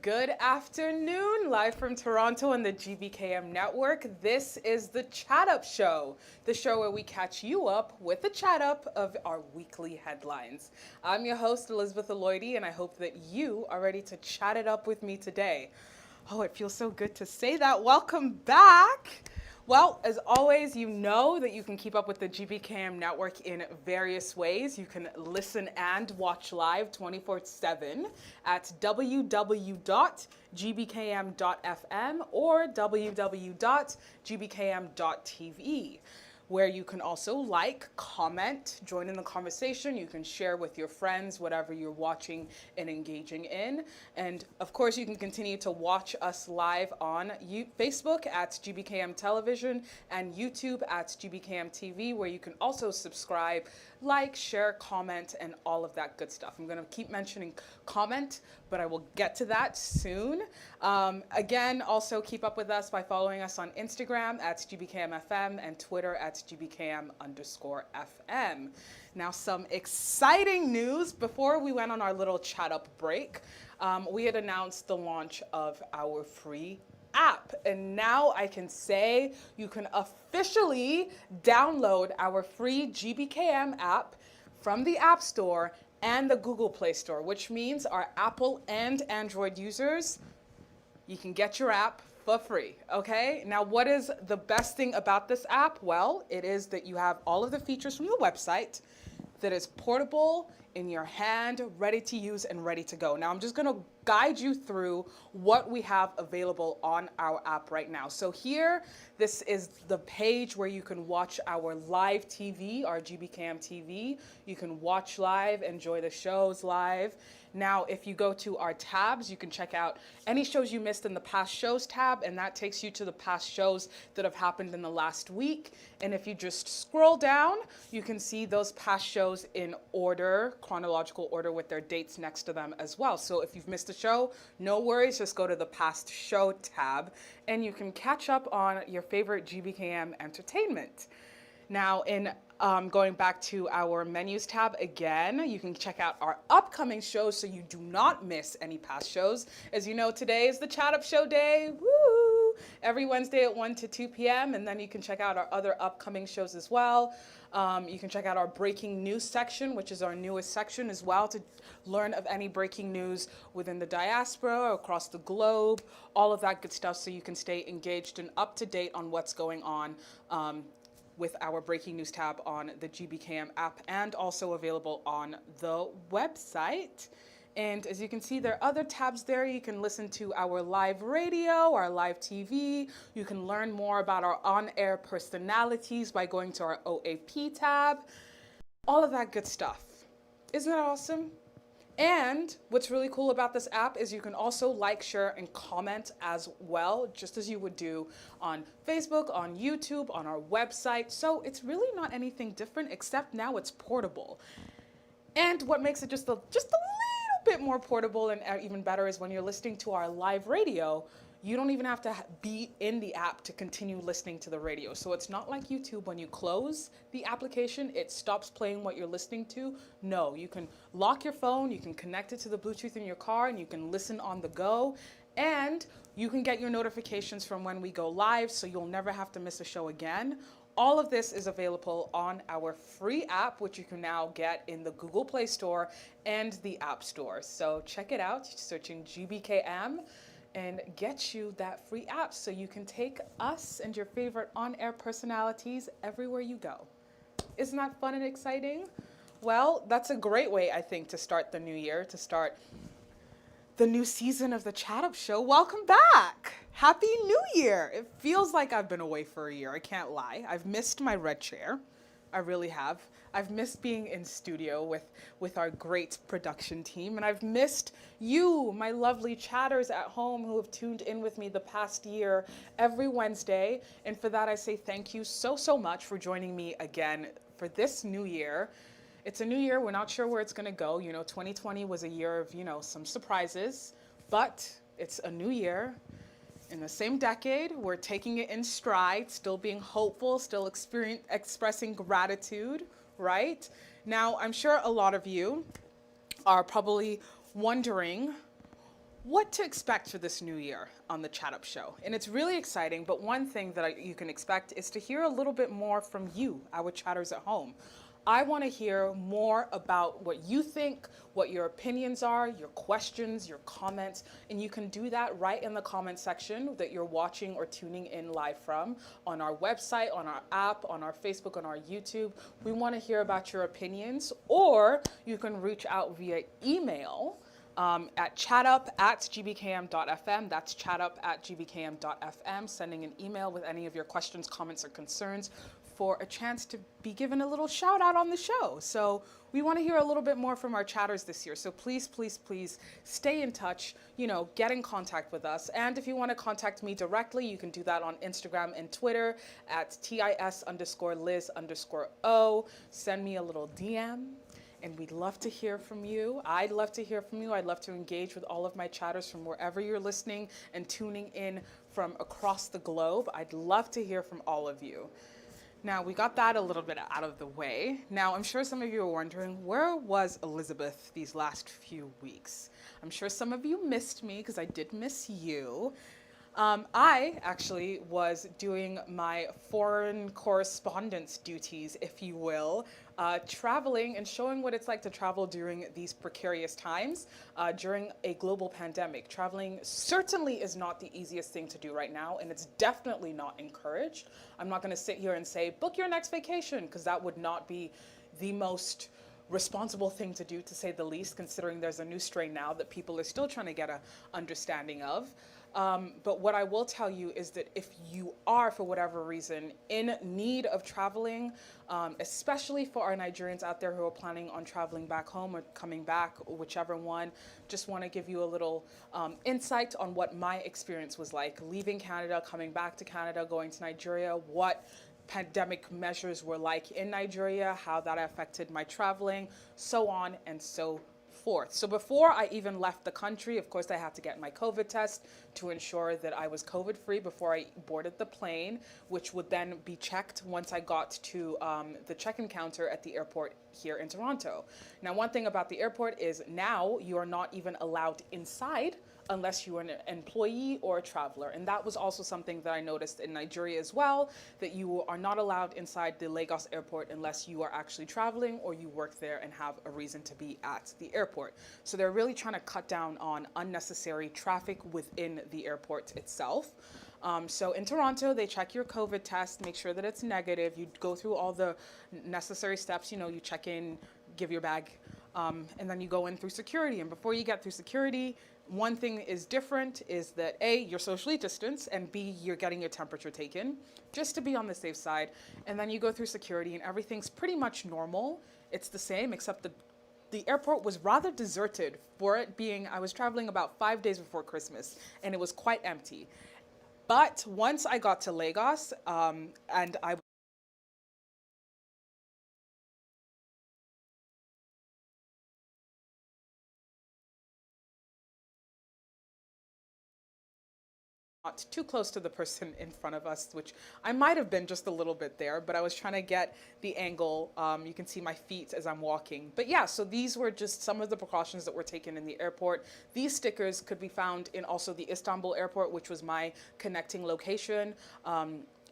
Good afternoon, live from Toronto on the GBKM network. This is the Chat Up Show, the show where we catch you up with the chat up of our weekly headlines. I'm your host, Elizabeth Aloyde, and I hope that you are ready to chat it up with me today. Oh, it feels so good to say that. Welcome back. Well, as always, you know that you can keep up with the GBKM network in various ways. You can listen and watch live 24/7 at www.gbkm.fm or www.gbkm.tv, where you can also like, comment, join in the conversation. You can share with your friends whatever you're watching and engaging in. And of course, you can continue to watch us live on Facebook at GBKM Television and YouTube at GBKM TV, where you can also subscribe, like, share, comment, and all of that good stuff. I'm going to keep mentioning comment, but I will get to that soon. Again, also keep up with us by following us on Instagram at GBKMFM and Twitter at GBKM_FM. Now, some exciting news. Before we went on our little chat up break, we had announced the launch of our free app. And now I can say you can officially download our free GBKM app from the App Store and the Google Play Store, which means our Apple and Android users, you can get your app for free, okay? Now, what is the best thing about this app? Well, it is that you have all of the features from the website that is portable, in your hand, ready to use and ready to go. Now, I'm just gonna guide you through what we have available on our app right now. So here, this is the page where you can watch our live TV, our GBKM TV. You can watch live, enjoy the shows live. Now, if you go to our tabs, you can check out any shows you missed in the past shows tab, and that takes you to the past shows that have happened in the last week. And if you just scroll down, you can see those past shows in order, chronological order, with their dates next to them as well. So if you've missed a show, no worries, just go to the past show tab and you can catch up on your favorite GBKM entertainment. Now, in going back to our menus tab again, you can check out our upcoming shows so you do not miss any past shows. As you know, today is the Chat Up Show day. Woo! Every Wednesday at 1 to 2 p.m. And then you can check out our other upcoming shows as well. You can check out our breaking news section, which is our newest section as well, to learn of any breaking news within the diaspora, across the globe, all of that good stuff, so you can stay engaged and up to date on what's going on with our breaking news tab on the GBKM app, and also available on the website. And as you can see, there are other tabs there. You can listen to our live radio, our live TV. You can learn more about our on-air personalities by going to our OAP tab. All of that good stuff. Isn't that awesome? And what's really cool about this app is you can also like, share, and comment as well, just as you would do on Facebook, on YouTube, on our website. So it's really not anything different, except now it's portable. And what makes it just a little bit more portable and even better is when you're listening to our live radio, you don't even have to be in the app to continue listening to the radio. So it's not like YouTube. When you close the application, it stops playing what you're listening to. No, you can lock your phone, you can connect it to the Bluetooth in your car, and you can listen on the go. And you can get your notifications from when we go live, so you'll never have to miss a show again. All of this is available on our free app, which you can now get in the Google Play Store and the App Store. So check it out, searching GBKM, and get you that free app so you can take us and your favorite on-air personalities everywhere you go. Isn't that fun and exciting? Well, that's a great way, I think, to start the new year, to start the new season of the Chat Up Show. Welcome back. Happy New Year. It feels like I've been away for a year. I can't lie. I've missed my red chair. I really have. I've missed being in studio with our great production team, and I've missed you, my lovely chatters at home who have tuned in with me the past year every Wednesday. And for that, I say thank you so, so much for joining me again for this new year. It's a new year. We're not sure where it's going to go. 2020 was a year of, some surprises, but it's a new year. In the same decade, we're taking it in stride, still being hopeful, still expressing gratitude, right? Now, I'm sure a lot of you are probably wondering what to expect for this new year on the Chat Up Show. And it's really exciting, but one thing that you can expect is to hear a little bit more from you, our chatters at home. I want to hear more about what you think, what your opinions are, your questions, your comments, and you can do that right in the comment section that you're watching or tuning in live from on our website, on our app, on our Facebook, on our YouTube. We want to hear about your opinions, or you can reach out via email at chatup@gbkm.fm. That's chatup@gbkm.fm, sending an email with any of your questions, comments, or concerns for a chance to be given a little shout out on the show. So we want to hear a little bit more from our chatters this year. So please, please, please stay in touch, get in contact with us. And if you want to contact me directly, you can do that on Instagram and Twitter at TIS_Liz_O. Send me a little DM. And we'd love to hear from you. I'd love to hear from you. I'd love to engage with all of my chatters from wherever you're listening and tuning in from across the globe. I'd love to hear from all of you. Now, we got that a little bit out of the way. Now, I'm sure some of you are wondering, where was Elizabeth these last few weeks? I'm sure some of you missed me because I did miss you. I actually was doing my foreign correspondence duties, if you will, traveling and showing what it's like to travel during these precarious times, during a global pandemic. Traveling certainly is not the easiest thing to do right now, and it's definitely not encouraged. I'm not going to sit here and say, book your next vacation, because that would not be the most responsible thing to do, to say the least, considering there's a new strain now that people are still trying to get an understanding of. But what I will tell you is that if you are, for whatever reason, in need of traveling, especially for our Nigerians out there who are planning on traveling back home or coming back, or whichever one, just want to give you a little insight on what my experience was like leaving Canada, coming back to Canada, going to Nigeria, what pandemic measures were like in Nigeria, how that affected my traveling, so on and so forth. So before I even left the country, of course, I had to get my COVID test to ensure that I was COVID free before I boarded the plane, which would then be checked once I got to the check-in counter at the airport here in Toronto. Now, one thing about the airport is now you are not even allowed inside unless you are an employee or a traveler. And that was also something that I noticed in Nigeria as well, that you are not allowed inside the Lagos airport unless you are actually traveling or you work there and have a reason to be at the airport. So they're really trying to cut down on unnecessary traffic within the airport itself. So in Toronto, they check your COVID test, make sure that it's negative. You go through all the necessary steps, you check in, give your bag, and then you go in through security. And before you get through security, one thing is different is that A, you're socially distanced, and B, you're getting your temperature taken, just to be on the safe side. And then you go through security and everything's pretty much normal. It's the same, except the airport was rather deserted for it being, I was traveling about 5 days before Christmas, and it was quite empty. But once I got to Lagos, and I not too close to the person in front of us, which I might have been just a little bit there, but I was trying to get the angle. You can see my feet as I'm walking. But yeah, so these were just some of the precautions that were taken in the airport. These stickers could be found in also the Istanbul airport, which was my connecting location.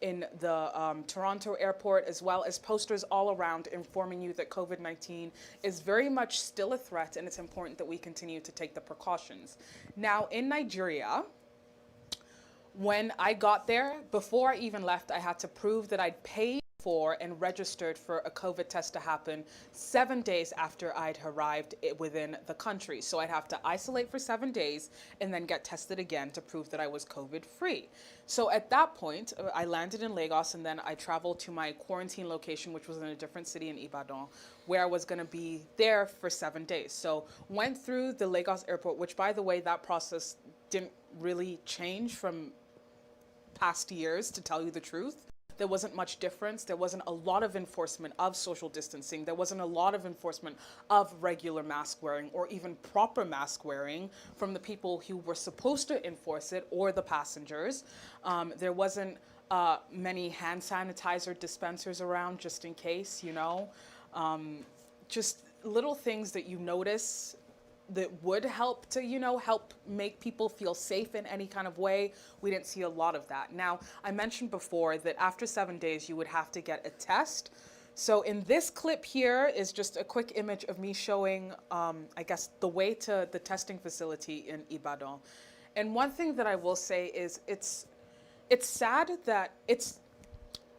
In the Toronto airport, as well as posters all around informing you that COVID-19 is very much still a threat, and it's important that we continue to take the precautions. Now, in Nigeria, when I got there, before I even left, I had to prove that I'd paid for and registered for a COVID test to happen 7 days after I'd arrived within the country. So I'd have to isolate for 7 days and then get tested again to prove that I was COVID free. So at that point, I landed in Lagos and then I traveled to my quarantine location, which was in a different city in Ibadan, where I was going to be there for 7 days. So went through the Lagos airport, which, by the way, that process didn't really change from past years, to tell you the truth. There wasn't much difference. There wasn't a lot of enforcement of social distancing. There wasn't a lot of enforcement of regular mask wearing or even proper mask wearing from the people who were supposed to enforce it or the passengers. There wasn't many hand sanitizer dispensers around just in case, you know. Just little things that you notice that would help to, you know, help make people feel safe in any kind of way. We didn't see a lot of that. Now, I mentioned before that after 7 days, you would have to get a test. So in this clip here is just a quick image of me showing, I guess, the way to the testing facility in Ibadan. And one thing that I will say is it's sad that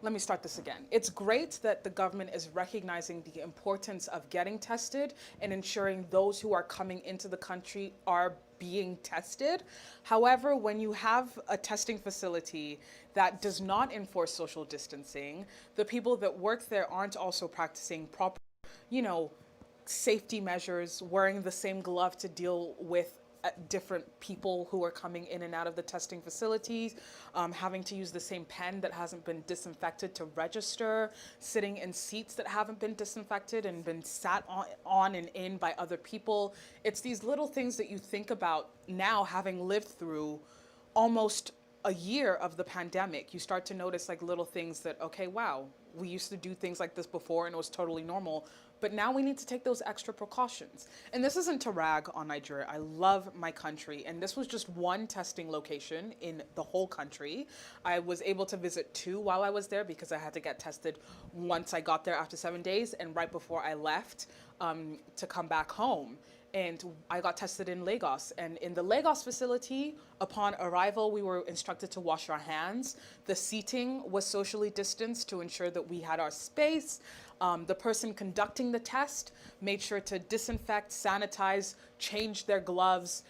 let me start this again. It's great that the government is recognizing the importance of getting tested and ensuring those who are coming into the country are being tested. However, when you have a testing facility that does not enforce social distancing, the people that work there aren't also practicing proper, you know, safety measures, wearing the same glove to deal with different people who are coming in and out of the testing facilities, having to use the same pen that hasn't been disinfected to register, sitting in seats that haven't been disinfected and been sat on and in by other people. It's these little things that you think about now, having lived through almost a year of the pandemic. You start to notice like little things that, okay, wow, we used to do things like this before and it was totally normal. But now we need to take those extra precautions. And this isn't to rag on Nigeria. I love my country. And this was just one testing location in the whole country. I was able to visit 2 while I was there because I had to get tested once I got there after 7 days and right before I left to come back home. And I got tested in Lagos. And in the Lagos facility, upon arrival, we were instructed to wash our hands. The seating was socially distanced to ensure that we had our space. The person conducting the test made sure to disinfect, sanitize, change their gloves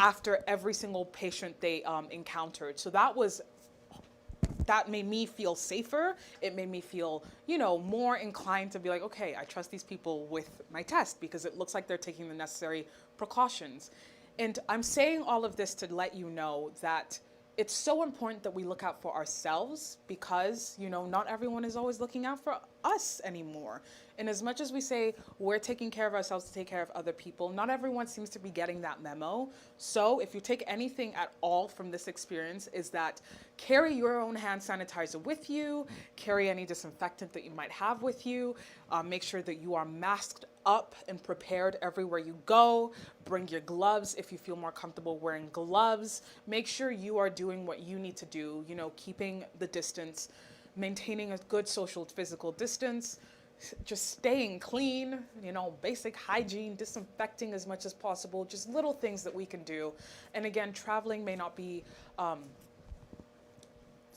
after every single patient they encountered. So that made me feel safer. It made me feel, you know, more inclined to be like, okay, I trust these people with my test because it looks like they're taking the necessary precautions. And I'm saying all of this to let you know that it's so important that we look out for ourselves because, you know, not everyone is always looking out for us anymore. And as much as we say we're taking care of ourselves to take care of other people, not everyone seems to be getting that memo. So if you take anything at all from this experience, is that carry your own hand sanitizer with you, carry any disinfectant that you might have with you, make sure that you are masked up and prepared everywhere you go. Bring your gloves if you feel more comfortable wearing gloves. Make sure you are doing what you need to do, you know, keeping the distance, maintaining a good social physical distance, just staying clean, you know, basic hygiene, disinfecting as much as possible, just little things that we can do. And again, traveling may not be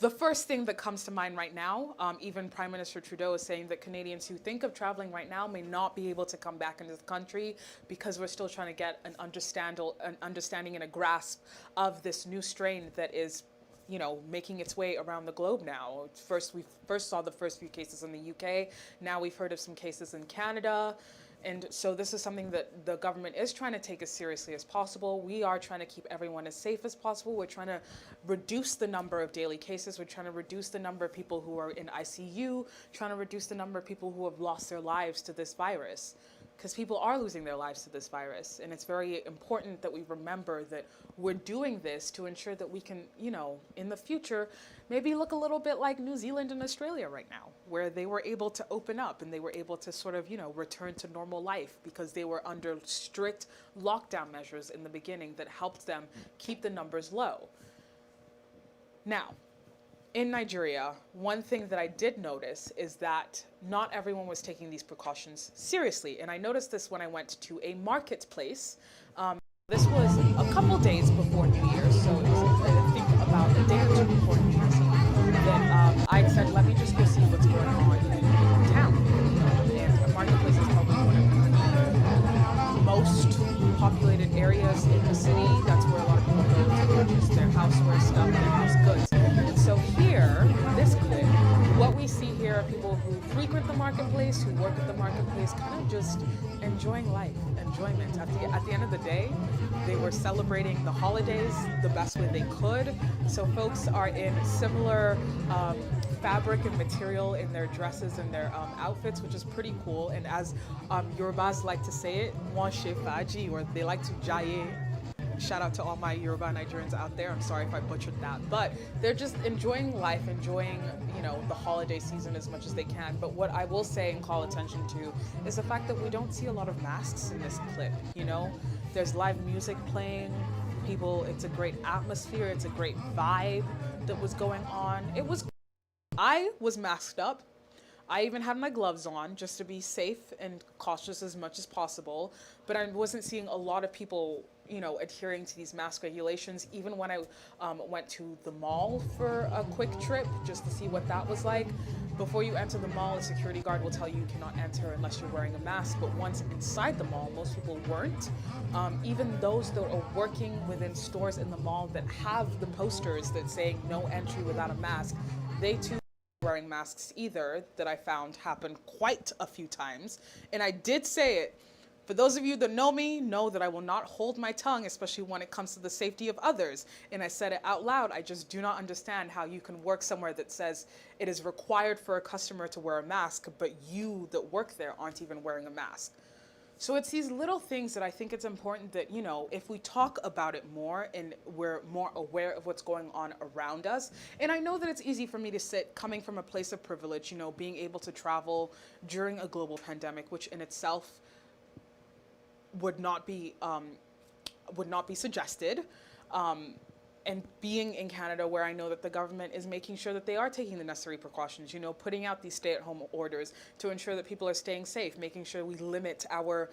the first thing that comes to mind right now. Even Prime Minister Trudeau is saying that Canadians who think of traveling right now may not be able to come back into the country because we're still trying to get an understanding and a grasp of this new strain that is, you know, making its way around the globe now. We first saw the first few cases in the UK. Now we've heard of some cases in Canada. And so this is something that the government is trying to take as seriously as possible. We are trying to keep everyone as safe as possible. We're trying to reduce the number of daily cases. We're trying to reduce the number of people who are in ICU, trying to reduce the number of people who have lost their lives to this virus. Because people are losing their lives to this virus. And it's very important that we remember that we're doing this to ensure that we can, you know, in the future, maybe look a little bit like New Zealand and Australia right now, where they were able to open up and they were able to sort of, you know, return to normal life because they were under strict lockdown measures in the beginning that helped them keep the numbers low. Now, in Nigeria, one thing that I did notice is that not everyone was taking these precautions seriously. And I noticed this when I went to a marketplace. This was a couple days before New Year's, so it was, I think, about a day or two before New Year's, that I said, let me just go see what's going on in town. And a marketplace is probably one of the most populated areas in the city. That's where a lot of people go to purchase their houseware stuff, their house goods. And so here, this clip, what we see here are people who frequent the marketplace, who work at the marketplace, kind of just enjoying life, enjoyment. At the end of the day, they were celebrating the holidays the best way they could. So folks are in similar fabric and material in their dresses and their outfits, which is pretty cool. And as Yorubas like to say it, "Won she faji," or they like to jaye. Shout out to all my Yoruba Nigerians out there. I'm sorry if I butchered that, but they're just enjoying life, enjoying, the holiday season as much as they can. But what I will say and call attention to is the fact that we don't see a lot of masks in this clip. There's live music playing. It's a great atmosphere. It's a great vibe that was going on. I was masked up. I even had my gloves on just to be safe and cautious as much as possible. But I wasn't seeing a lot of people, adhering to these mask regulations. Even when I went to the mall for a quick trip just to see what that was like. Before you enter the mall, a security guard will tell you cannot enter unless you're wearing a mask. But once inside the mall, most people weren't. Even those that are working within stores in the mall that have the posters that say no entry without a mask, they too wearing masks either, that I found happened quite a few times. And I did say it. For those of you that know me, know that I will not hold my tongue, especially when it comes to the safety of others. And I said it out loud. I just do not understand how you can work somewhere that says it is required for a customer to wear a mask, but you that work there aren't even wearing a mask. So it's these little things that I think it's important that, if we talk about it more and we're more aware of what's going on around us. And I know that it's easy for me to sit coming from a place of privilege, being able to travel during a global pandemic, which in itself would not be suggested. And being in Canada, where I know that the government is making sure that they are taking the necessary precautions, putting out these stay-at-home orders to ensure that people are staying safe, making sure we limit our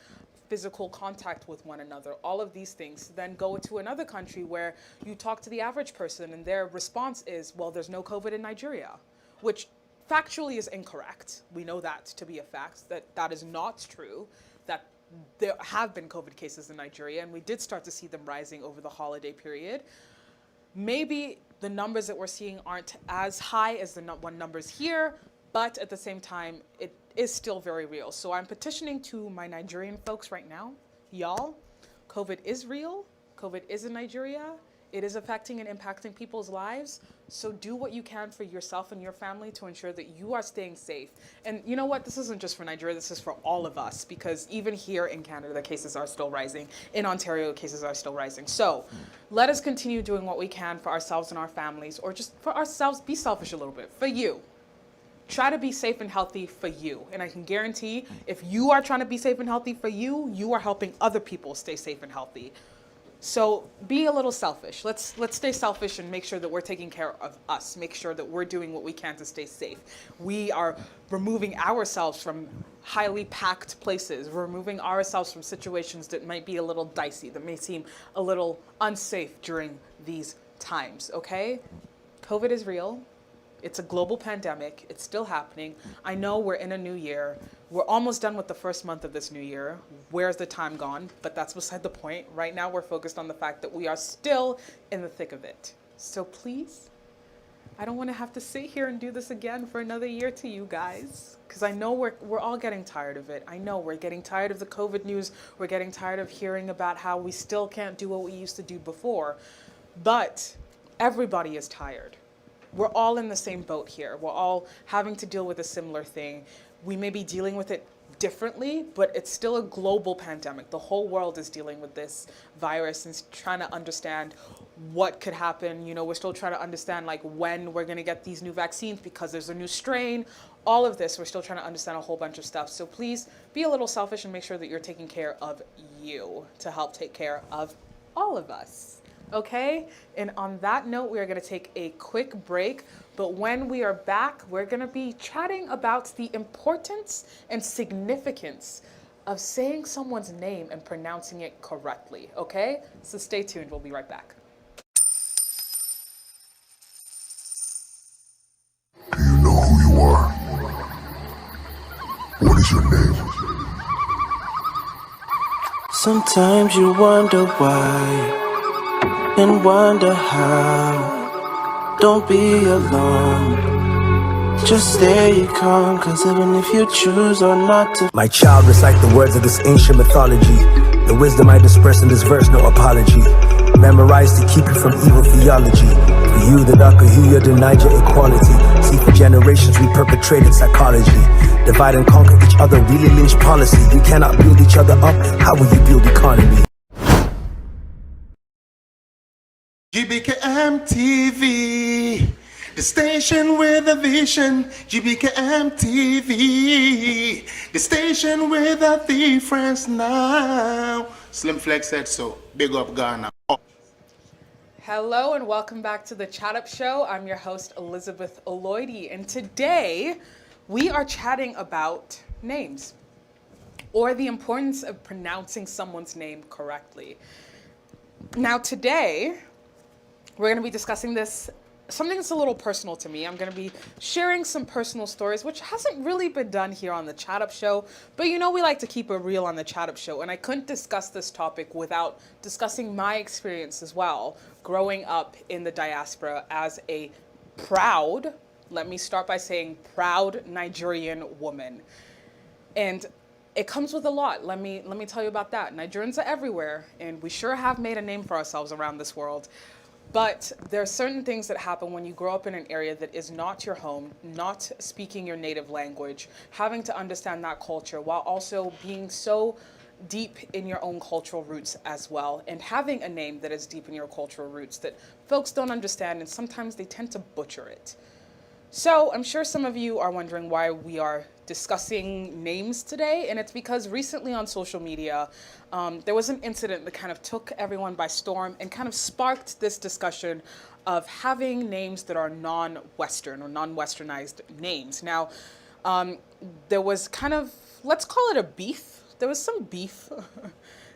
physical contact with one another, all of these things. Then go to another country where you talk to the average person and their response is, well, there's no COVID in Nigeria, which factually is incorrect. We know that to be a fact, that is not true, that there have been COVID cases in Nigeria, and we did start to see them rising over the holiday period. Maybe the numbers that we're seeing aren't as high as the numbers here, but at the same time, it is still very real. So I'm petitioning to my Nigerian folks right now. Y'all, COVID is real. COVID is in Nigeria. It is affecting and impacting people's lives. So do what you can for yourself and your family to ensure that you are staying safe. And you know what? This isn't just for Nigeria. This is for all of us, because even here in Canada, the cases are still rising. In Ontario, the cases are still rising. So let us continue doing what we can for ourselves and our families, or just for ourselves. Be selfish a little bit for you. Try to be safe and healthy for you. And I can guarantee if you are trying to be safe and healthy for you, you are helping other people stay safe and healthy. So be a little selfish. Let's stay selfish and make sure that we're taking care of us. Make sure that we're doing what we can to stay safe. We are removing ourselves from highly packed places, removing ourselves from situations that might be a little dicey, that may seem a little unsafe during these times, okay? COVID is real. It's a global pandemic. It's still happening. I know we're in a new year. We're almost done with the first month of this new year. Where's the time gone? But that's beside the point. Right now, we're focused on the fact that we are still in the thick of it. So please, I don't want to have to sit here and do this again for another year to you guys, because I know we're all getting tired of it. I know we're getting tired of the COVID news. We're getting tired of hearing about how we still can't do what we used to do before. But everybody is tired. We're all in the same boat here. We're all having to deal with a similar thing. We may be dealing with it differently, but it's still a global pandemic. The whole world is dealing with this virus and trying to understand what could happen. We're still trying to understand when we're gonna get these new vaccines because there's a new strain. All of this, we're still trying to understand a whole bunch of stuff. So please be a little selfish and make sure that you're taking care of you to help take care of all of us. Okay, and on that note, we are going to take a quick break, but when we are back, we're going to be chatting about the importance and significance of saying someone's name and pronouncing it correctly, okay? So stay tuned, we'll be right back. You know What is your name? Sometimes you wonder why and wonder how. Don't be alarmed. Just stay calm, cause even if you choose or not to. My child, recite the words of this ancient mythology. The wisdom I disperse in this verse, no apology. Memorized to keep you from evil theology. For you, the darker hue, you denied your equality. See, for generations we perpetrated psychology. Divide and conquer each other, really lynch policy. You cannot build each other up, how will you build economy? GBKM TV, the station with a vision. GBKM TV, the station with a difference now. Slim Flex said so. Big up Ghana. Hello and welcome back to the Chat Up Show. I'm your host, Elizabeth Oloidi, and today we are chatting about names, or the importance of pronouncing someone's name correctly. Now today, we're going to be discussing something that's a little personal to me. I'm going to be sharing some personal stories, which hasn't really been done here on the Chat Up Show, but you know we like to keep it real on the Chat Up Show, and I couldn't discuss this topic without discussing my experience as well, growing up in the diaspora as a proud, let me start by saying proud Nigerian woman. And it comes with a lot. Let me tell you about that. Nigerians are everywhere, and we sure have made a name for ourselves around this world. But there are certain things that happen when you grow up in an area that is not your home, not speaking your native language, having to understand that culture while also being so deep in your own cultural roots as well, and having a name that is deep in your cultural roots that folks don't understand, and sometimes they tend to butcher it. So I'm sure some of you are wondering why we are discussing names today, and it's because recently on social media, there was an incident that kind of took everyone by storm and kind of sparked this discussion of having names that are non-Western or non-Westernized names. Now, there was kind of, let's call it a beef. There was some beef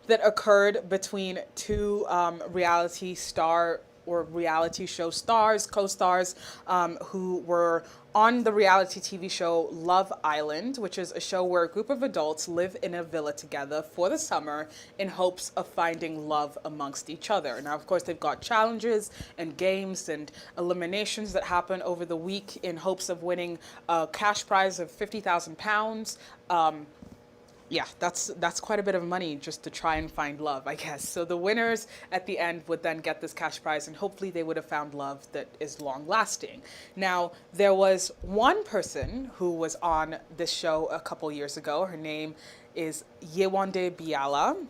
that occurred between two reality show stars, co-stars, who were on the reality TV show Love Island, which is a show where a group of adults live in a villa together for the summer in hopes of finding love amongst each other. Now, of course, they've got challenges and games and eliminations that happen over the week in hopes of winning a cash prize of £50,000. Yeah, that's quite a bit of money just to try and find love, I guess. So the winners at the end would then get this cash prize, and hopefully they would have found love that is long lasting. Now, there was one person who was on this show a couple years ago. Her name is Yewande Biala.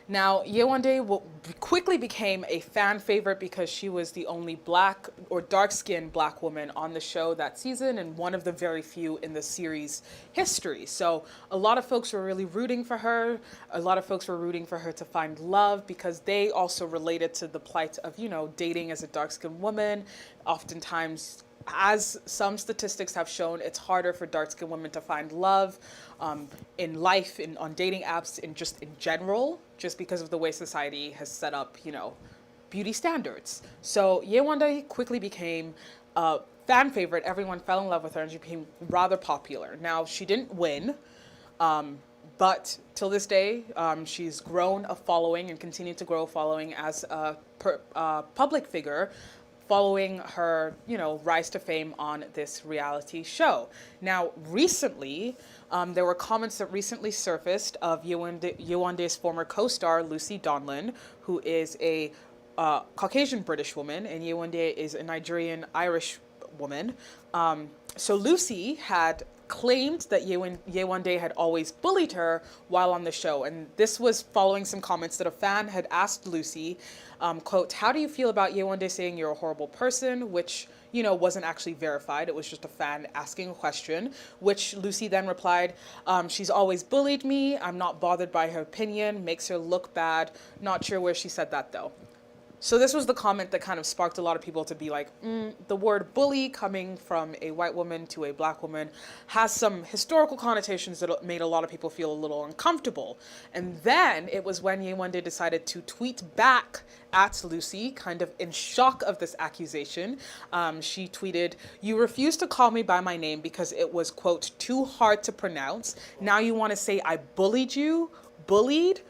Now, Yewande quickly became a fan favorite because she was the only black or dark-skinned black woman on the show that season, and one of the very few in the series history. So a lot of folks were really rooting for her. A lot of folks were rooting for her to find love because they also related to the plight of, dating as a dark-skinned woman. Oftentimes, as some statistics have shown, it's harder for dark-skinned women to find love in life, on dating apps, and just in general, just because of the way society has set up, beauty standards. So Yewande quickly became a fan favorite. Everyone fell in love with her, and she became rather popular. Now, she didn't win, but till this day, she's grown a following and continued to grow a following as a public figure, following her, rise to fame on this reality show. Now, recently, there were comments that recently surfaced of Yewande's former co-star, Lucy Donlan, who is a Caucasian British woman, and Yewande is a Nigerian Irish woman. So Lucy had claimed that Yewande had always bullied her while on the show. And this was following some comments that a fan had asked Lucy, quote, "How do you feel about Yewande saying you're a horrible person?" Which, wasn't actually verified. It was just a fan asking a question, which Lucy then replied, "She's always bullied me. I'm not bothered by her opinion. Makes her look bad. Not sure where she said that though." So this was the comment that kind of sparked a lot of people to be like, the word bully coming from a white woman to a black woman has some historical connotations that made a lot of people feel a little uncomfortable. And then it was when Yewande decided to tweet back at Lucy, kind of in shock of this accusation. She tweeted, "You refused to call me by my name because it was, quote, too hard to pronounce. Now you want to say I bullied you? Bullied?"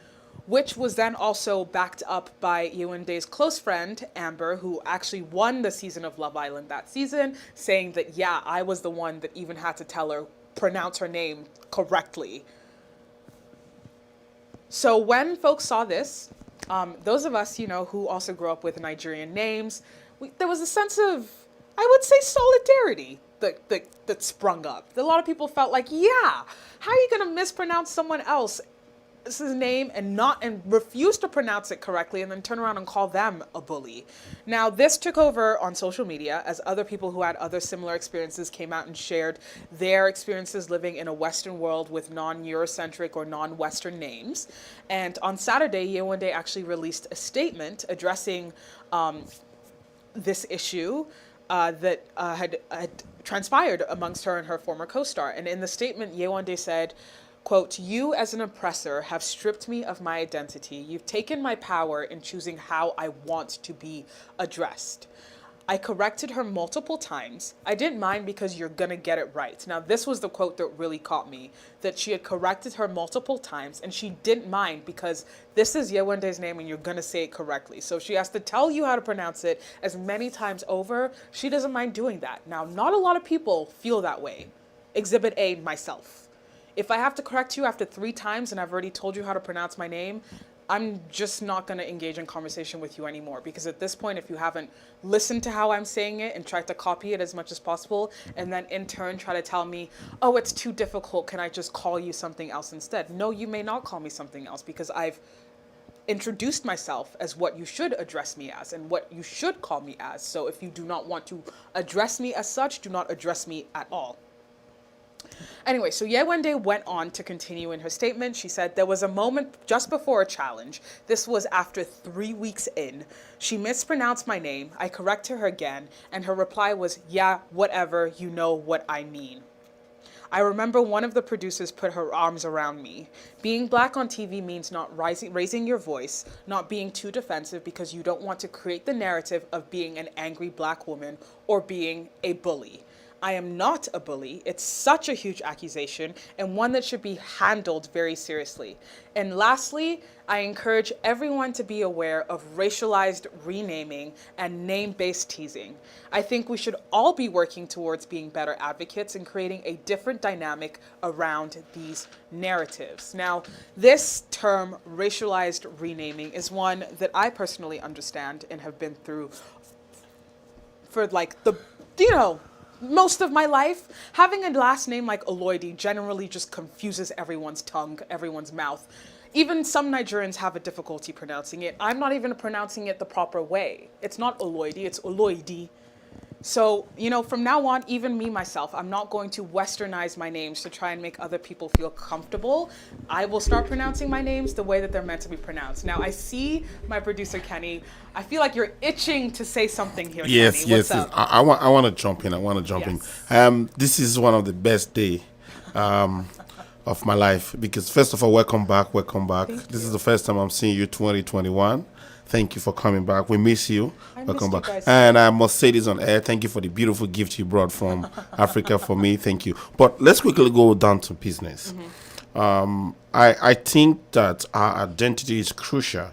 Which was then also backed up by Yewande's close friend, Amber, who actually won the season of Love Island that season, saying that, yeah, I was the one that even had to tell her, pronounce her name correctly. So when folks saw this, those of us, who also grew up with Nigerian names, there was a sense of, I would say, solidarity that sprung up. A lot of people felt like, yeah, how are you going to mispronounce someone else's name and refuse to pronounce it correctly and then turn around and call them a bully? Now, this took over on social media as other people who had other similar experiences came out and shared their experiences living in a Western world with non-Eurocentric or non-Western names. And on Saturday, Yewande actually released a statement addressing this issue that had transpired amongst her and her former co-star. And in the statement, Yewande said, quote, "You as an oppressor have stripped me of my identity. You've taken my power in choosing how I want to be addressed. I corrected her multiple times. I didn't mind because you're gonna get it right." Now, this was the quote that really caught me, that she had corrected her multiple times and she didn't mind because this is Yewande's name and you're gonna say it correctly. So she has to tell you how to pronounce it as many times over. She doesn't mind doing that. Now, not a lot of people feel that way. Exhibit A, myself. If I have to correct you after 3 times and I've already told you how to pronounce my name, I'm just not going to engage in conversation with you anymore. Because at this point, if you haven't listened to how I'm saying it and tried to copy it as much as possible, and then in turn try to tell me, oh, it's too difficult, can I just call you something else instead? No, you may not call me something else because I've introduced myself as what you should address me as and what you should call me as. So if you do not want to address me as such, do not address me at all. Anyway, so Yewande went on to continue in her statement. She said, "There was a moment just before a challenge. This was after 3 weeks in. She mispronounced my name. I corrected her again, and her reply was, 'Yeah, whatever, you know what I mean.' I remember one of the producers put her arms around me. Being black on TV means not raising your voice, not being too defensive because you don't want to create the narrative of being an angry black woman or being a bully. I am not a bully. It's such a huge accusation and one that should be handled very seriously. And lastly, I encourage everyone to be aware of racialized renaming and name-based teasing. I think we should all be working towards being better advocates and creating a different dynamic around these narratives." Now, this term, racialized renaming, is one that I personally understand and have been through for most of my life. Having a last name like Oloidi generally just confuses everyone's tongue, everyone's mouth. Even some Nigerians have a difficulty pronouncing it. I'm not even pronouncing it the proper way. It's not Oloidi, it's Oloidi. So, from now on, even me, myself, I'm not going to westernize my names to try and make other people feel comfortable. I will start pronouncing my names the way that they're meant to be pronounced. Now, I see my producer, Kenny. I feel like you're itching to say something here, Yes, Kenny. yes, What's yes. up? I want to jump in. This is one of the best day of my life because, first of all, welcome back. This is the first time I'm seeing you 2021. Thank you for coming back. We miss you. Welcome back. Guys. And I must say this on air. Thank you for the beautiful gift you brought from Africa for me. Thank you. But let's quickly go down to business. I think that our identity is crucial.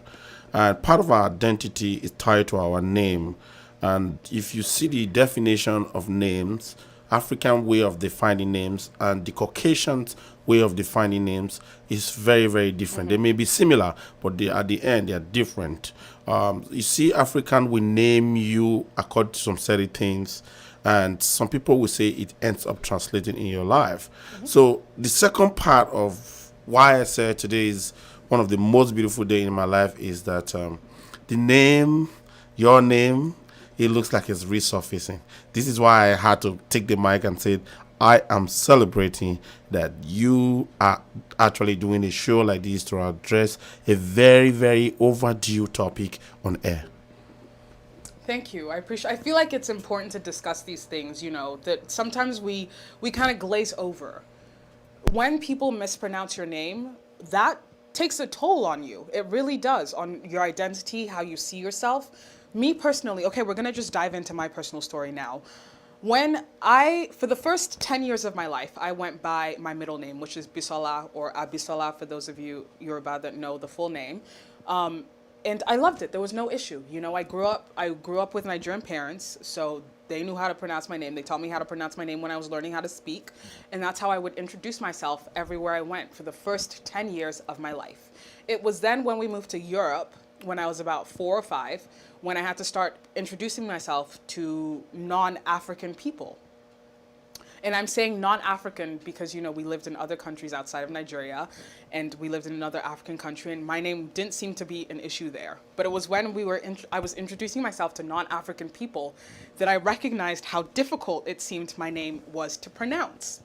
And part of our identity is tied to our name. And if you see the definition of names, African way of defining names and the Caucasian's way of defining names is very, very different. They may be similar, but at the end, they are different. You see, African will name you according to some certain things, and some people will say it ends up translating in your life. So the second part of why I said today is one of the most beautiful days in my life is that the name, your name, it looks like it's resurfacing. This is why I had to take the mic and say, I am celebrating that you are actually doing a show like this to address a very, very overdue topic on air. Thank you. I feel like it's important to discuss these things, that sometimes we kind of glaze over. When people mispronounce your name, that takes a toll on you. It really does, on your identity, how you see yourself. Me personally, okay, we're gonna just dive into my personal story now. For the first 10 years of my life, I went by my middle name, which is Bisola or Abisola for those of you Yoruba that know the full name. And I loved it. There was no issue. I grew up with Nigerian parents, so they knew how to pronounce my name. They taught me how to pronounce my name when I was learning how to speak, and that's how I would introduce myself everywhere I went for the first 10 years of my life. It was then when we moved to Europe, when I was about 4 or 5, when I had to start introducing myself to non-African people. And I'm saying non-African because, we lived in other countries outside of Nigeria, and we lived in another African country, and my name didn't seem to be an issue there. But it was when I was introducing myself to non-African people that I recognized how difficult it seemed my name was to pronounce.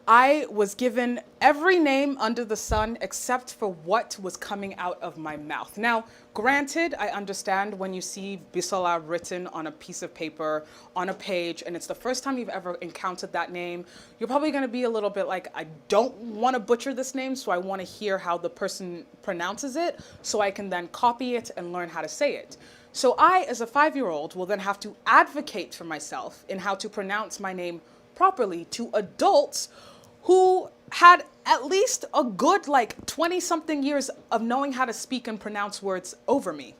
I was given every name under the sun except for what was coming out of my mouth. Now, granted, I understand when you see Bisola written on a piece of paper, on a page, and it's the first time you've ever encountered that name, you're probably gonna be a little bit like, I don't wanna butcher this name, so I wanna hear how the person pronounces it, so I can then copy it and learn how to say it. So I, as a 5-year-old, will then have to advocate for myself in how to pronounce my name properly to adults who had at least a good 20-something years of knowing how to speak and pronounce words over me.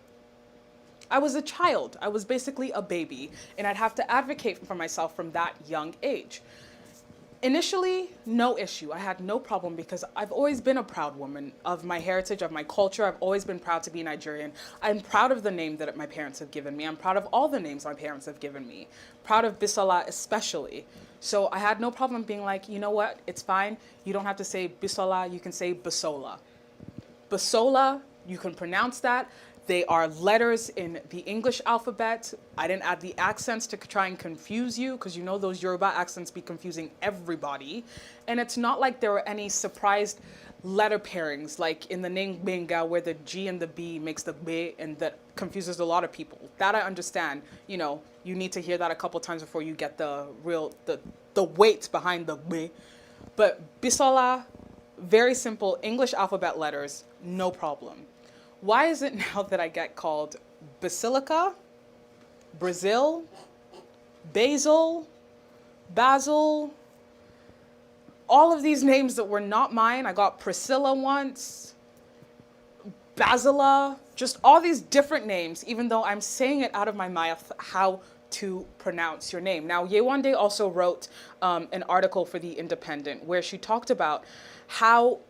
I was a child. I was basically a baby, and I'd have to advocate for myself from that young age. Initially, no issue. I had no problem because I've always been a proud woman of my heritage, of my culture. I've always been proud to be Nigerian. I'm proud of the name that my parents have given me. I'm proud of all the names my parents have given me. Proud of Bisola especially. So I had no problem being like, you know what, it's fine. You don't have to say Bisola, you can say Bisola. Bisola, you can pronounce that. They are letters in the English alphabet. I didn't add the accents to try and confuse you, because those Yoruba accents be confusing everybody. And it's not like there were any surprised letter pairings, like in the name Benga, where the G and the B makes the B, and that confuses a lot of people. That I understand. You need to hear that a couple times before you get the weight behind the B. But Bisola, very simple English alphabet letters, no problem. Why is it now that I get called Basilica, Brazil, Basil, Basil, all of these names that were not mine? I got Priscilla once, Basila, just all these different names, even though I'm saying it out of my mouth how to pronounce your name. Now, Yewande also wrote an article for The Independent where she talked about how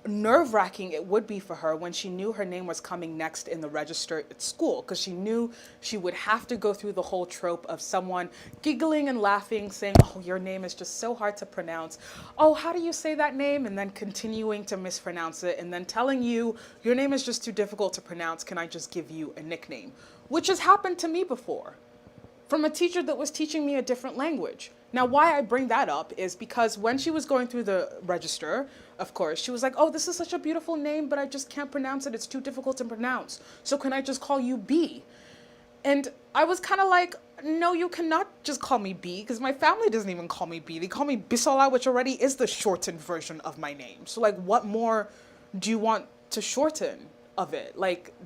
nerve-wracking it would be for her when she knew her name was coming next in the register at school, because she knew she would have to go through the whole trope of someone giggling and laughing, saying, oh, your name is just so hard to pronounce. Oh, how do you say that name? And then continuing to mispronounce it, and then telling you, your name is just too difficult to pronounce, can I just give you a nickname? Which has happened to me before, from a teacher that was teaching me a different language. Now, why I bring that up is because when she was going through the register, of course, she was like, oh, this is such a beautiful name, but I just can't pronounce it. It's too difficult to pronounce. So can I just call you B? And I was kind of like, no, you cannot just call me B, because my family doesn't even call me B. They call me Bisola, which already is the shortened version of my name. So what more do you want to shorten of it?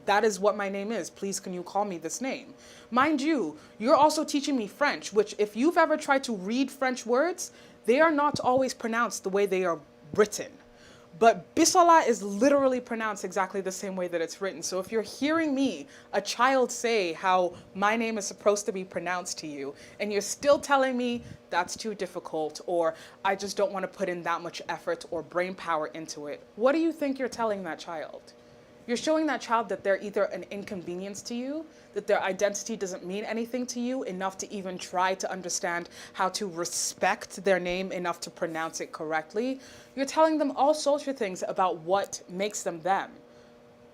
That is what my name is. Please, can you call me this name? Mind you, you're also teaching me French, which if you've ever tried to read French words, they are not always pronounced the way they are written. But Bisola is literally pronounced exactly the same way that it's written. So if you're hearing me, a child, say how my name is supposed to be pronounced to you, and you're still telling me that's too difficult, or I just don't want to put in that much effort or brain power into it, what do you think you're telling that child? You're showing that child that they're either an inconvenience to you, that their identity doesn't mean anything to you enough to even try to understand how to respect their name enough to pronounce it correctly. You're telling them all sorts of things about what makes them them.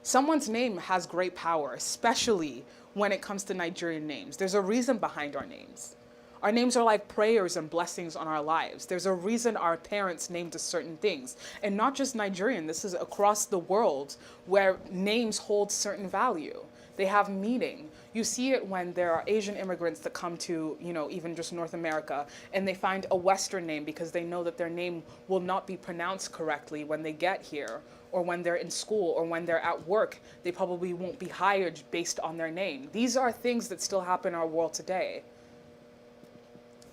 Someone's name has great power, especially when it comes to Nigerian names. There's a reason behind our names. Our names are like prayers and blessings on our lives. There's a reason our parents named us certain things. And not just Nigerian, this is across the world where names hold certain value. They have meaning. You see it when there are Asian immigrants that come to, even just North America, and they find a Western name because they know that their name will not be pronounced correctly when they get here, or when they're in school, or when they're at work. They probably won't be hired based on their name. These are things that still happen in our world today.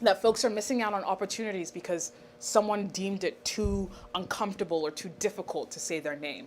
That folks are missing out on opportunities because someone deemed it too uncomfortable or too difficult to say their name.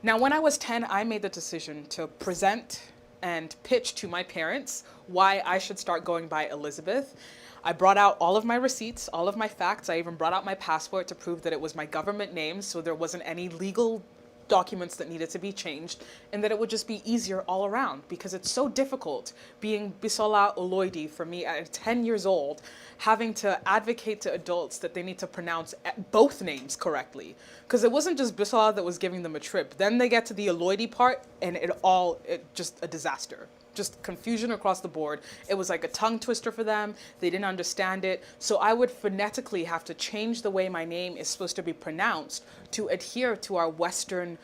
Now, when I was 10, I made the decision to present and pitch to my parents why I should start going by Elizabeth. I brought out all of my receipts, all of my facts. I even brought out my passport to prove that it was my government name, so there wasn't any legal documents that needed to be changed, and that it would just be easier all around, because it's so difficult being Bisola Oloidi for me at 10 years old, having to advocate to adults that they need to pronounce both names correctly, because it wasn't just Bisola that was giving them a trip. Then they get to the Oloidi part and it just a disaster. Just confusion across the board. It was like a tongue twister for them. They didn't understand it. So I would phonetically have to change the way my name is supposed to be pronounced to adhere to our Western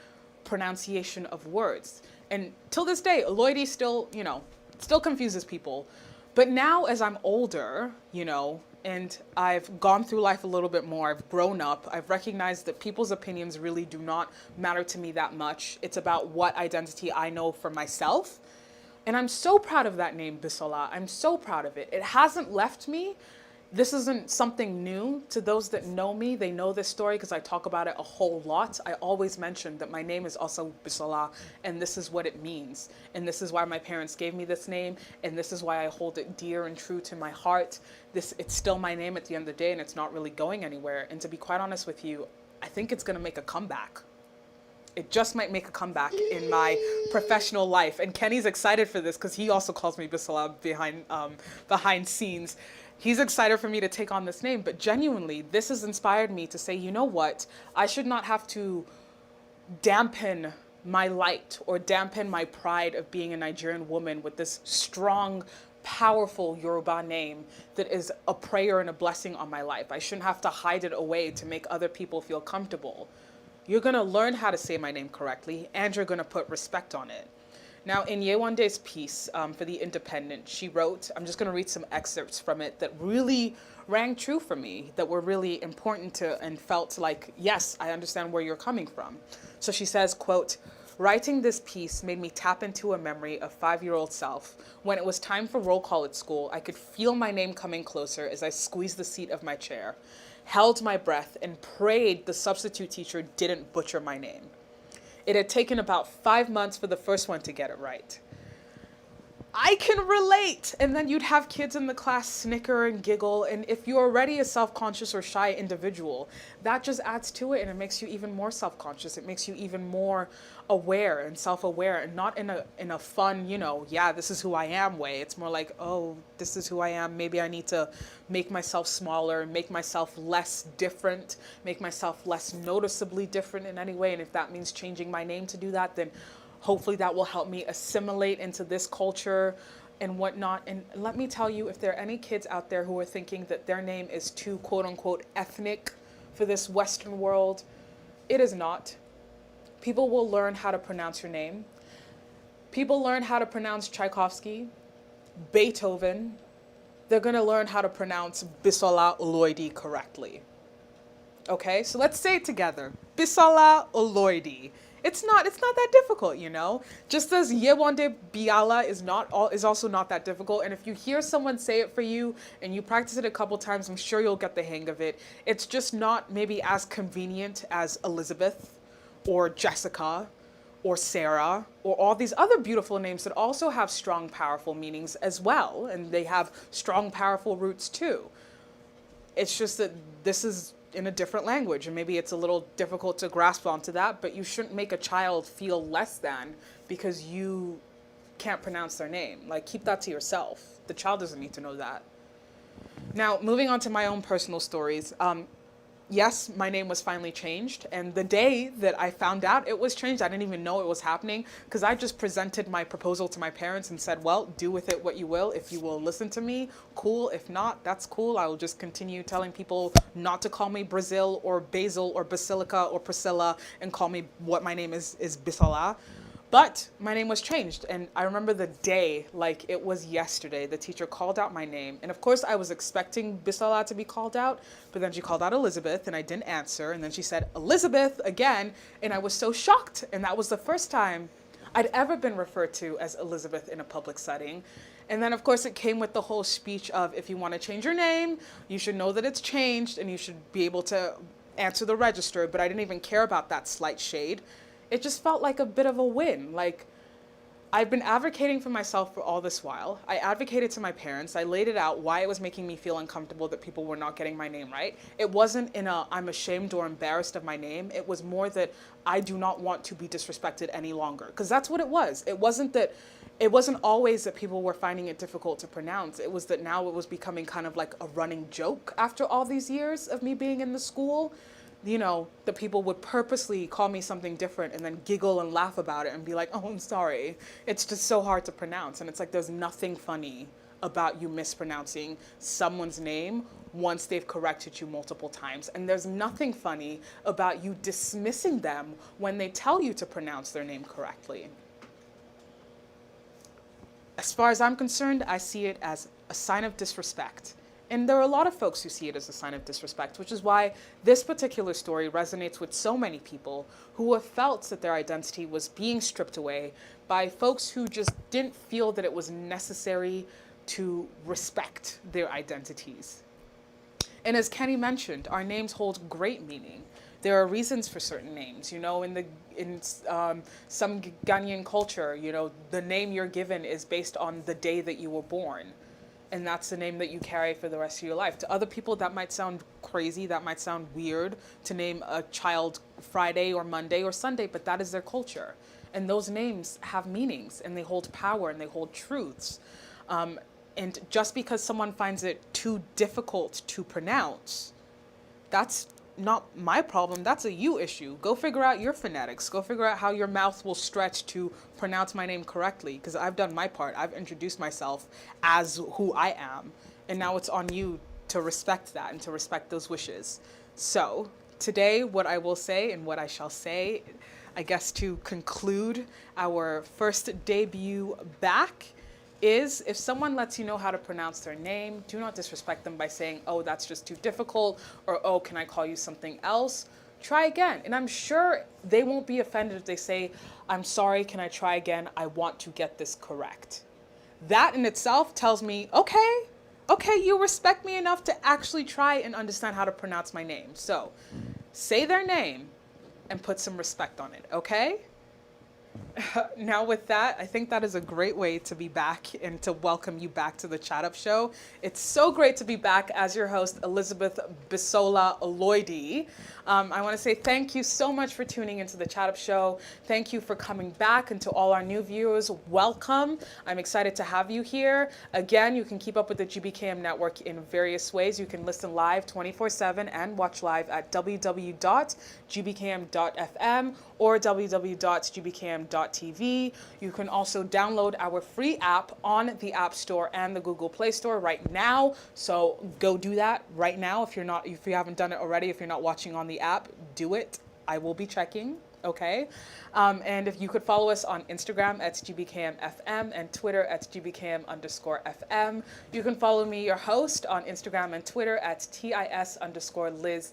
pronunciation of words. And till this day, Oloidi still confuses people. But now as I'm older, and I've gone through life a little bit more, I've grown up, I've recognized that people's opinions really do not matter to me that much. It's about what identity I know for myself. And I'm so proud of that name, Bisola. I'm so proud of it. It hasn't left me. This isn't something new to those that know me. They know this story because I talk about it a whole lot. I always mention that my name is also Bisola, and this is what it means. And this is why my parents gave me this name, and this is why I hold it dear and true to my heart. It's still my name at the end of the day, and it's not really going anywhere. And to be quite honest with you, I think it's going to make a comeback. It just might make a comeback in my professional life. And Kenny's excited for this because he also calls me Bisola behind scenes. He's excited for me to take on this name. But genuinely, this has inspired me to say, you know what? I should not have to dampen my light or dampen my pride of being a Nigerian woman with this strong, powerful Yoruba name that is a prayer and a blessing on my life. I shouldn't have to hide it away to make other people feel comfortable. You're going to learn how to say my name correctly, and you're going to put respect on it. Now, in Yewande's piece for The Independent, she wrote, I'm just going to read some excerpts from it that really rang true for me, that were really important to, and felt like, yes, I understand where you're coming from. So she says, quote, writing this piece made me tap into a memory of 5-year-old self. When it was time for roll call at school, I could feel my name coming closer as I squeezed the seat of my chair, held my breath, and prayed the substitute teacher didn't butcher my name. It had taken about 5 months for the first one to get it right. I can relate. And then you'd have kids in the class snicker and giggle. And if you're already a self-conscious or shy individual, that just adds to it, and it makes you even more self-conscious. It makes you even more aware and self-aware, and not in a fun, this is who I am way. It's more like, oh, this is who I am. Maybe I need to make myself smaller, make myself less different, make myself less noticeably different in any way. And if that means changing my name to do that, then hopefully that will help me assimilate into this culture and whatnot. And let me tell you, if there are any kids out there who are thinking that their name is too quote unquote ethnic for this Western world, it is not. People will learn how to pronounce your name. People learn how to pronounce Tchaikovsky, Beethoven. They're going to learn how to pronounce Bisola Oloidi correctly. Okay, so let's say it together. Bisola Oloidi. It's not that difficult, Just as Yewande Biala is also not that difficult. And if you hear someone say it for you and you practice it a couple times, I'm sure you'll get the hang of it. It's just not maybe as convenient as Elizabeth or Jessica or Sarah or all these other beautiful names that also have strong, powerful meanings as well. And they have strong, powerful roots too. It's just that this is in a different language, and maybe it's a little difficult to grasp onto that, but you shouldn't make a child feel less than because you can't pronounce their name. Like, keep that to yourself. The child doesn't need to know that. Now, moving on to my own personal stories. Yes, my name was finally changed, and the day that I found out it was changed, I didn't even know it was happening, because I just presented my proposal to my parents and said, well, do with it what you will. If you will listen to me, cool. If not, that's cool. I will just continue telling people not to call me Brazil or Basil or Basilica or Priscilla and call me what my name is Bisola. But my name was changed, and I remember the day like it was yesterday. The teacher called out my name, and of course I was expecting Bisola to be called out, but then she called out Elizabeth, and I didn't answer, and then she said Elizabeth again, and I was so shocked, and that was the first time I'd ever been referred to as Elizabeth in a public setting. And then of course it came with the whole speech of, if you want to change your name, you should know that it's changed, and you should be able to answer the register. But I didn't even care about that slight shade. It just felt like a bit of a win. Like, I've been advocating for myself for all this while. I advocated to my parents. I laid it out why it was making me feel uncomfortable that people were not getting my name right. It wasn't in a I'm ashamed or embarrassed of my name. It was more that I do not want to be disrespected any longer. Because that's what it was. It wasn't always that people were finding it difficult to pronounce. It was that now it was becoming kind of like a running joke after all these years of me being in the school. You know, the people would purposely call me something different and then giggle and laugh about it and be like, oh, I'm sorry. It's just so hard to pronounce. And it's like, there's nothing funny about you mispronouncing someone's name once they've corrected you multiple times. And there's nothing funny about you dismissing them when they tell you to pronounce their name correctly. As far as I'm concerned, I see it as a sign of disrespect. And there are a lot of folks who see it as a sign of disrespect, which is why this particular story resonates with so many people who have felt that their identity was being stripped away by folks who just didn't feel that it was necessary to respect their identities. And as Kenny mentioned, our names hold great meaning. There are reasons for certain names. You know, in some Ghanaian culture, you know, the name you're given is based on the day that you were born. And that's the name that you carry for the rest of your life. To other people, that might sound crazy, that might sound weird to name a child Friday or Monday or Sunday, but that is their culture. And those names have meanings, and they hold power, and they hold truths. And just because someone finds it too difficult to pronounce, that's not my problem, that's a you issue. Go figure out your phonetics. Go figure out how your mouth will stretch to pronounce my name correctly, because I've done my part. I've introduced myself as who I am, and now it's on you to respect that and to respect those wishes. So today, what I will say and what I shall say, I guess to conclude our first debut back, is if someone lets you know how to pronounce their name, do not disrespect them by saying, oh, that's just too difficult, or oh, can I call you something else? Try again. And I'm sure they won't be offended if they say, I'm sorry, can I try again? I want to get this correct. That in itself tells me, okay, you respect me enough to actually try and understand how to pronounce my name. So say their name and put some respect on it, okay? Now with that, I think that is a great way to be back and to welcome you back to the Chat Up Show. It's so great to be back as your host, Elizabeth Bisola Oloidi. I want to say thank you so much for tuning into the Chat Up Show. Thank you for coming back, and to all our new viewers, welcome. I'm excited to have you here. Again, you can keep up with the GBKM network in various ways. You can listen live 24/7 and watch live at www.gbkm.fm or www.gbkm.tv. You can also download our free app on the App Store and the Google Play Store right now. So go do that right now if you haven't done it already. If you're not watching on the app, do it. I will be checking. Okay. And if you could follow us on Instagram at GBKMFM and Twitter at GBKM_FM. You can follow me, your host, on Instagram and Twitter at TIS_Liz_O.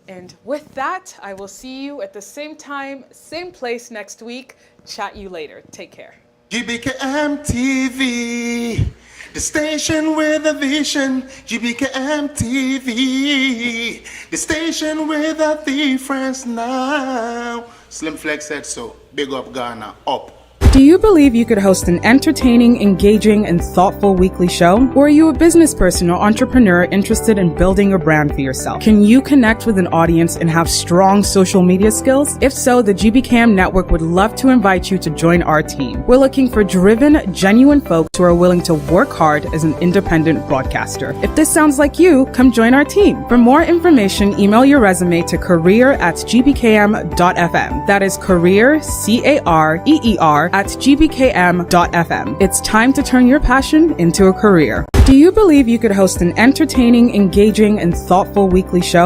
And with that, I will see you at the same time, same place next week. Chat you later. Take care. GBKM TV, the station with a vision. GBKM TV, the station with a difference now. Slim Flex said so. Big up Ghana. Up. Do you believe you could host an entertaining, engaging, and thoughtful weekly show? Or are you a business person or entrepreneur interested in building a brand for yourself? Can you connect with an audience and have strong social media skills? If so, the GBKM network would love to invite you to join our team. We're looking for driven, genuine folks who are willing to work hard as an independent broadcaster. If this sounds like you, come join our team. For more information, email your resume to career@gbkm.fm. That is career, CAREER, at gbkm.fm. It's time to turn your passion into a career. Do you believe you could host an entertaining, engaging, and thoughtful weekly show?